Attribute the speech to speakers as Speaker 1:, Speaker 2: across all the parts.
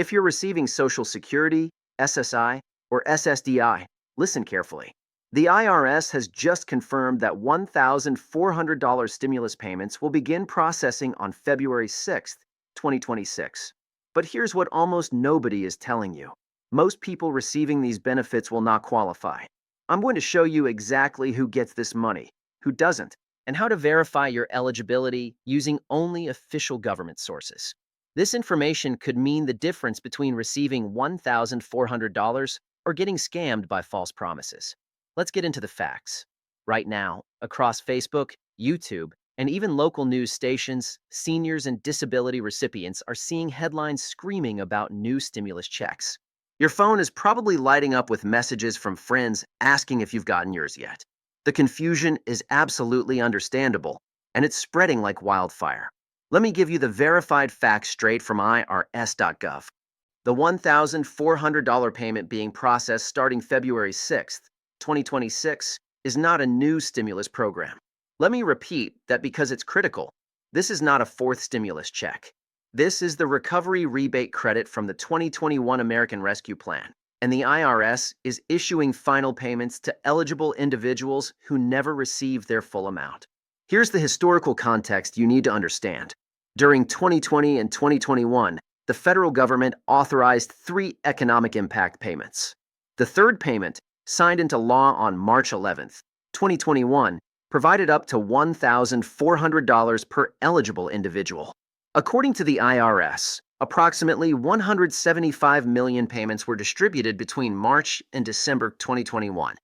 Speaker 1: If you're receiving Social Security, SSI, or SSDI, listen carefully. The IRS has just confirmed that $1,400 stimulus payments will begin processing on February 6th, 2026. But here's what almost nobody is telling you. Most people receiving these benefits will not qualify. I'm going to show you exactly who gets this money, who doesn't, and how to verify your eligibility using only official government sources. This information could mean the difference between receiving $1,400 or getting scammed by false promises. Let's get into the facts. Right now, across Facebook, YouTube, and even local news stations, seniors and disability recipients are seeing headlines screaming about new stimulus checks. Your phone is probably lighting up with messages from friends asking if you've gotten yours yet. The confusion is absolutely understandable, and it's spreading like wildfire. Let me give you the verified facts straight from IRS.gov. The $1,400 payment being processed starting February 6th, 2026, is not a new stimulus program. Let me repeat that because it's critical. This is not a fourth stimulus check. This is the recovery rebate credit from the 2021 American Rescue Plan, and the IRS is issuing final payments to eligible individuals who never received their full amount. Here's the historical context you need to understand. During 2020 and 2021, the federal government authorized 3 economic impact payments. The third payment, signed into law on March 11th, 2021, provided up to $1,400 per eligible individual. According to the IRS, approximately 175 million payments were distributed between March and December 2021.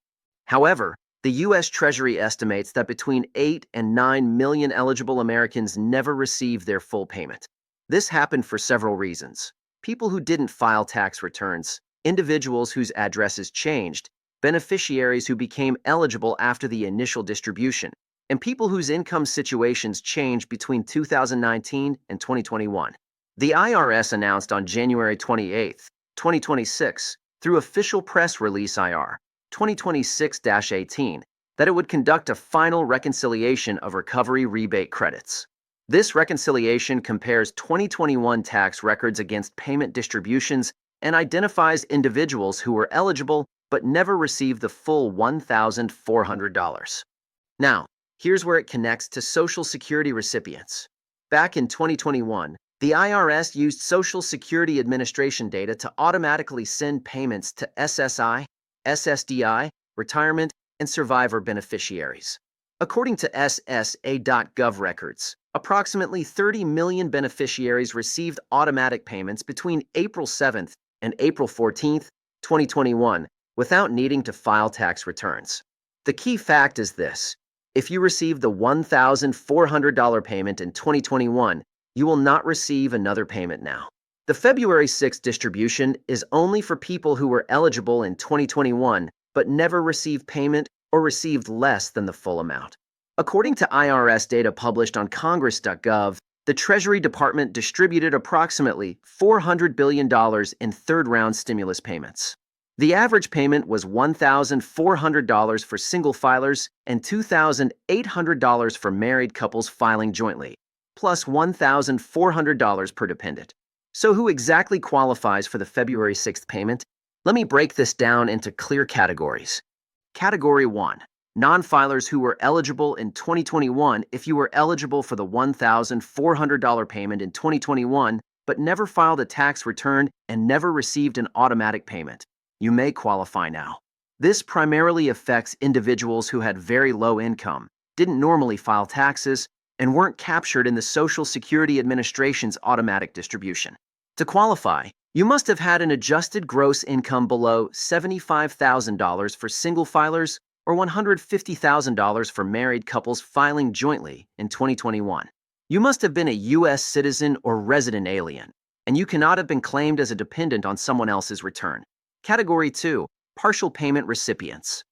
Speaker 1: However, the U.S. Treasury estimates that between 8 and 9 million eligible Americans never received their full payment. This happened for several reasons. People who didn't file tax returns, individuals whose addresses changed, beneficiaries who became eligible after the initial distribution, and people whose income situations changed between 2019 and 2021. The IRS announced on January 28, 2026, through official press release IR 2026-18, that it would conduct a final reconciliation of recovery rebate credits. This reconciliation compares 2021 tax records against payment distributions and identifies individuals who were eligible but never received the full $1,400. Now, here's where it connects to Social Security recipients. Back in 2021, the IRS used Social Security Administration data to automatically send payments to SSI, SSDI, retirement, and survivor beneficiaries. According to SSA.gov records, approximately 30 million beneficiaries received automatic payments between April 7th and April 14th, 2021, without needing to file tax returns. The key fact is this. If you received the $1,400 payment in 2021, you will not receive another payment now. The February 6th distribution is only for people who were eligible in 2021 but never received payment or received less than the full amount. According to IRS data published on Congress.gov, the Treasury Department distributed approximately $400 billion in third-round stimulus payments. The average payment was $1,400 for single filers and $2,800 for married couples filing jointly, plus $1,400 per dependent. So who exactly qualifies for the February 6th payment? Let me break this down into clear categories. Category 1. Non-filers who were eligible in 2021. If you were eligible for the $1,400 payment in 2021 but never filed a tax return and never received an automatic payment, you may qualify now. This primarily affects individuals who had very low income, didn't normally file taxes, and weren't captured in the Social Security Administration's automatic distribution. To qualify, you must have had an adjusted gross income below $75,000 for single filers or $150,000 for married couples filing jointly in 2021. You must have been a U.S. citizen or resident alien, and you cannot have been claimed as a dependent on someone else's return. Category 2. Partial payment recipients.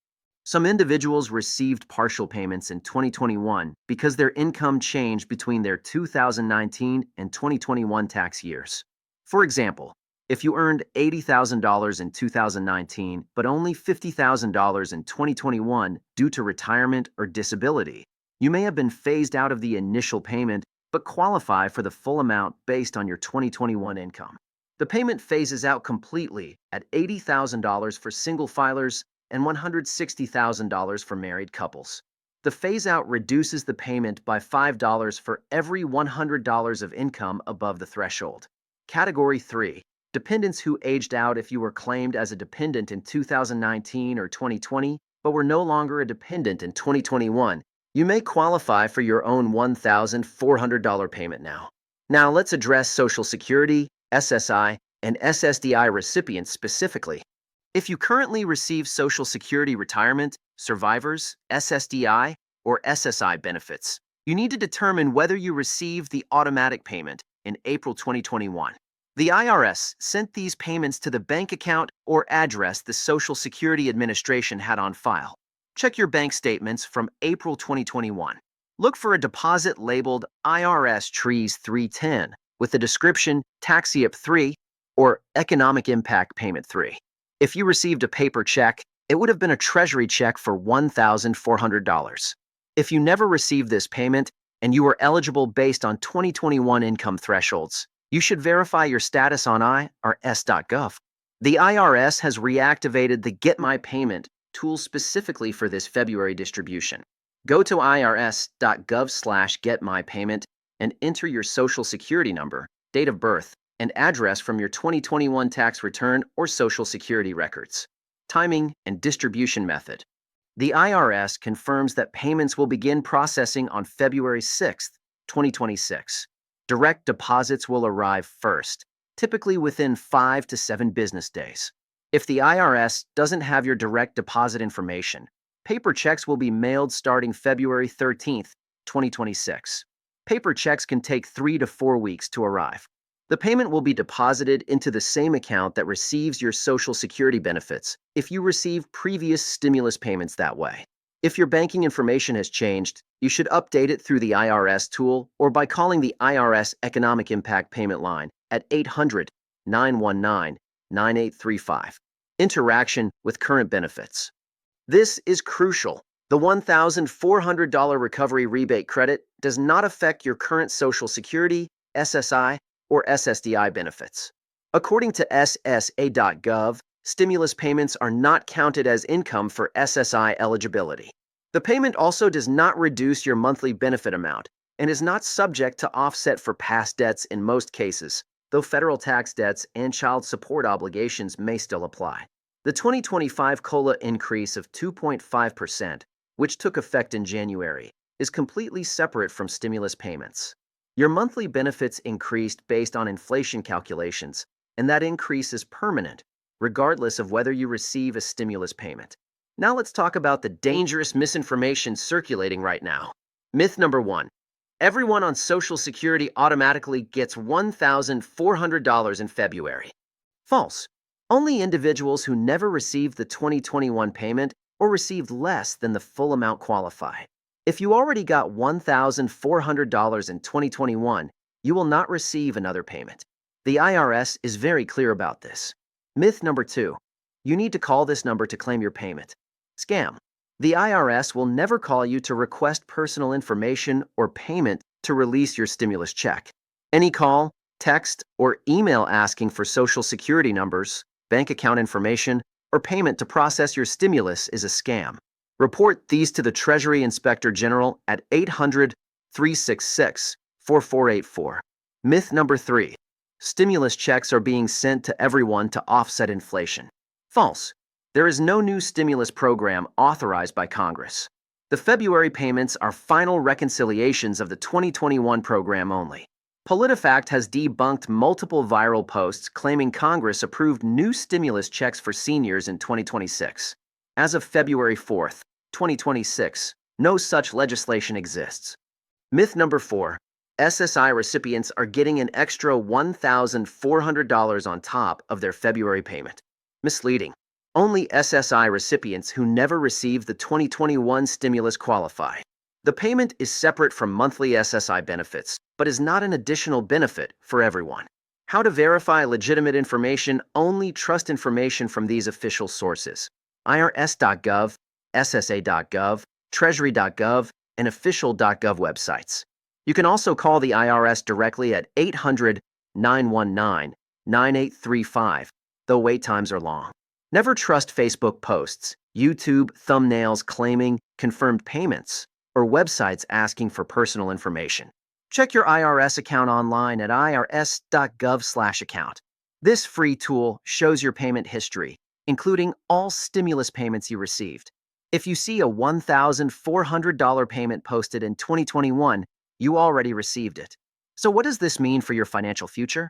Speaker 1: Some individuals received partial payments in 2021 because their income changed between their 2019 and 2021 tax years. For example, if you earned $80,000 in 2019 but only $50,000 in 2021 due to retirement or disability, you may have been phased out of the initial payment but qualify for the full amount based on your 2021 income. The payment phases out completely at $80,000 for single filers and $160,000 for married couples. The phase-out reduces the payment by $5 for every $100 of income above the threshold. Category 3. Dependents who aged out if you were claimed as a dependent in 2019 or 2020, but were no longer a dependent in 2021. You may qualify for your own $1,400 payment now. Now let's address Social Security, SSI, and SSDI recipients specifically. If you currently receive Social Security retirement, survivors, SSDI, or SSI benefits, you need to determine whether you received the automatic payment in April 2021. The IRS sent these payments to the bank account or address the Social Security Administration had on file. Check your bank statements from April 2021. Look for a deposit labeled IRS Trees 310 with the description Tax-EIP 3 or Economic Impact Payment 3. If you received a paper check, it would have been a Treasury check for $1,400. If you never received this payment and you were eligible based on 2021 income thresholds, you should verify your status on IRS.gov. The IRS has reactivated the Get My Payment tool specifically for this February distribution. Go to irs.gov/getmypayment and enter your Social Security number, date of birth, and address from your 2021 tax return or Social Security records. Timing and distribution method. The IRS confirms that payments will begin processing on February 6, 2026. Direct deposits will arrive first, typically within 5 to 7 business days. If the IRS doesn't have your direct deposit information, paper checks will be mailed starting February 13, 2026. Paper checks can take 3 to 4 weeks to arrive. The payment will be deposited into the same account that receives your Social Security benefits if you receive previous stimulus payments that way. If your banking information has changed, you should update it through the IRS tool or by calling the IRS Economic Impact Payment line at 800-919-9835. Interaction with current benefits. This is crucial. The $1,400 recovery rebate credit does not affect your current Social Security, SSI, or SSDI benefits. According to SSA.gov, stimulus payments are not counted as income for SSI eligibility. The payment also does not reduce your monthly benefit amount and is not subject to offset for past debts in most cases, though federal tax debts and child support obligations may still apply. The 2025 COLA increase of 2.5%, which took effect in January, is completely separate from stimulus payments. Your monthly benefits increased based on inflation calculations, and that increase is permanent, regardless of whether you receive a stimulus payment. Now let's talk about the dangerous misinformation circulating right now. Myth number 1. Everyone on Social Security automatically gets $1,400 in February. False. Only individuals who never received the 2021 payment or received less than the full amount qualify. If you already got $1,400 in 2021, you will not receive another payment. The IRS is very clear about this. Myth number 2. You need to call this number to claim your payment. Scam. The IRS will never call you to request personal information or payment to release your stimulus check. Any call, text, or email asking for Social Security numbers, bank account information, or payment to process your stimulus is a scam. Report these to the Treasury Inspector General at 800-366-4484. Myth number 3. Stimulus checks are being sent to everyone to offset inflation. False. There is no new stimulus program authorized by Congress. The February payments are final reconciliations of the 2021 program only. PolitiFact has debunked multiple viral posts claiming Congress approved new stimulus checks for seniors in 2026. As of February 4, 2026, no such legislation exists. Myth number 4. SSI recipients are getting an extra $1,400 on top of their February payment. Misleading. Only SSI recipients who never received the 2021 stimulus qualify. The payment is separate from monthly SSI benefits, but is not an additional benefit for everyone. How to verify legitimate information? Only trust information from these official sources: IRS.gov, SSA.gov, Treasury.gov, and official.gov websites. You can also call the IRS directly at 800-919-9835 9835, though wait times are long. Never trust Facebook posts, YouTube thumbnails claiming confirmed payments, or websites asking for personal information. Check your IRS account online at irs.gov/account. This free tool shows your payment history, including all stimulus payments you received. If you see a $1,400 payment posted in 2021, you already received it. So what does this mean for your financial future?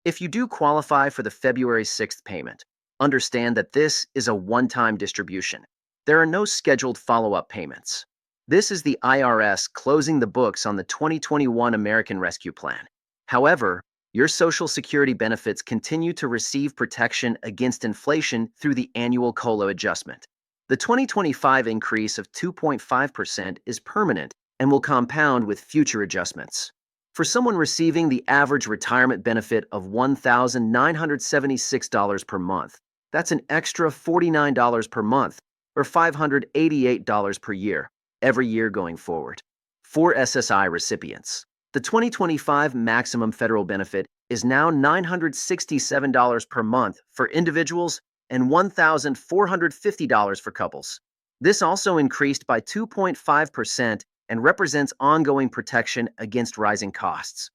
Speaker 1: If you do qualify for the February 6th payment, understand that this is a one-time distribution. There are no scheduled follow-up payments. This is the IRS closing the books on the 2021 American Rescue Plan. However, your Social Security benefits continue to receive protection against inflation through the annual COLA adjustment. The 2025 increase of 2.5% is permanent and will compound with future adjustments. For someone receiving the average retirement benefit of $1,976 per month, that's an extra $49 per month, or $588 per year, every year going forward. For SSI recipients, the 2025 maximum federal benefit is now $967 per month for individuals and $1,450 for couples. This also increased by 2.5% and represents ongoing protection against rising costs.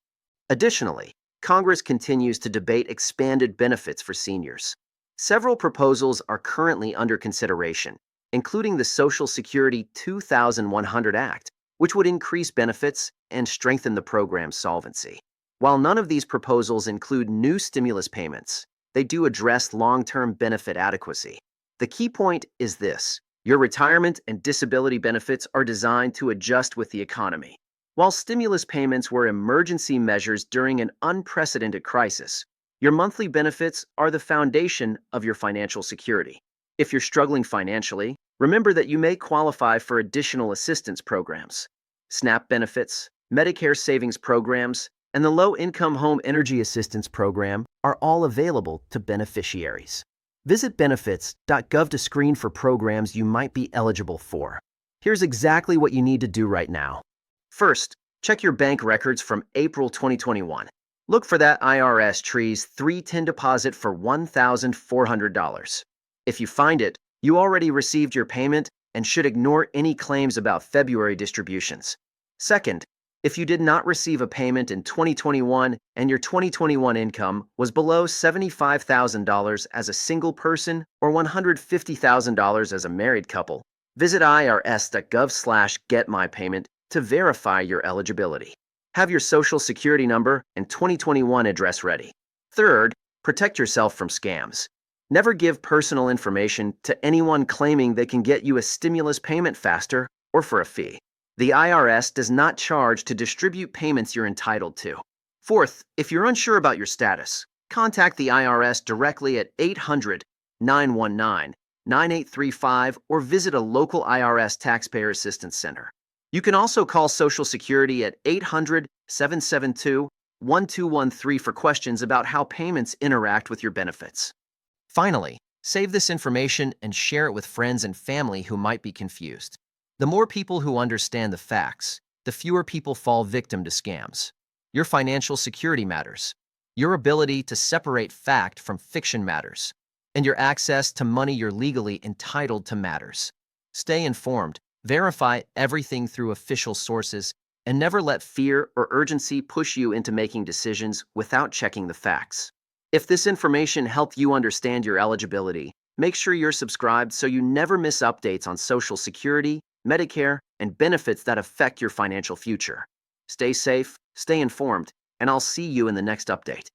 Speaker 1: Additionally, Congress continues to debate expanded benefits for seniors. Several proposals are currently under consideration, including the Social Security 2100 Act, which would increase benefits and strengthen the program's solvency. While none of these proposals include new stimulus payments, they do address long-term benefit adequacy. The key point is this: your retirement and disability benefits are designed to adjust with the economy. While stimulus payments were emergency measures during an unprecedented crisis, your monthly benefits are the foundation of your financial security. If you're struggling financially, remember that you may qualify for additional assistance programs. SNAP benefits, Medicare savings programs, and the Low-Income Home Energy Assistance Program are all available to beneficiaries. Visit benefits.gov to screen for programs you might be eligible for. Here's exactly what you need to do right now. First, check your bank records from April 2021. Look for that IRS Trees 310 deposit for $1,400. If you find it, you already received your payment and should ignore any claims about February distributions. Second, if you did not receive a payment in 2021 and your 2021 income was below $75,000 as a single person or $150,000 as a married couple, visit irs.gov/getmypayment to verify your eligibility. Have your Social Security number and 2021 address ready. Third, protect yourself from scams. Never give personal information to anyone claiming they can get you a stimulus payment faster or for a fee. The IRS does not charge to distribute payments you're entitled to. Fourth, if you're unsure about your status, contact the IRS directly at 800-919-9835 or visit a local IRS Taxpayer Assistance Center. You can also call Social Security at 800-772-1213 for questions about how payments interact with your benefits. Finally, save this information and share it with friends and family who might be confused. The more people who understand the facts, the fewer people fall victim to scams. Your financial security matters. Your ability to separate fact from fiction matters. And your access to money you're legally entitled to matters. Stay informed, verify everything through official sources, and never let fear or urgency push you into making decisions without checking the facts. If this information helped you understand your eligibility, make sure you're subscribed so you never miss updates on Social Security, Medicare, and benefits that affect your financial future. Stay safe, stay informed, and I'll see you in the next update.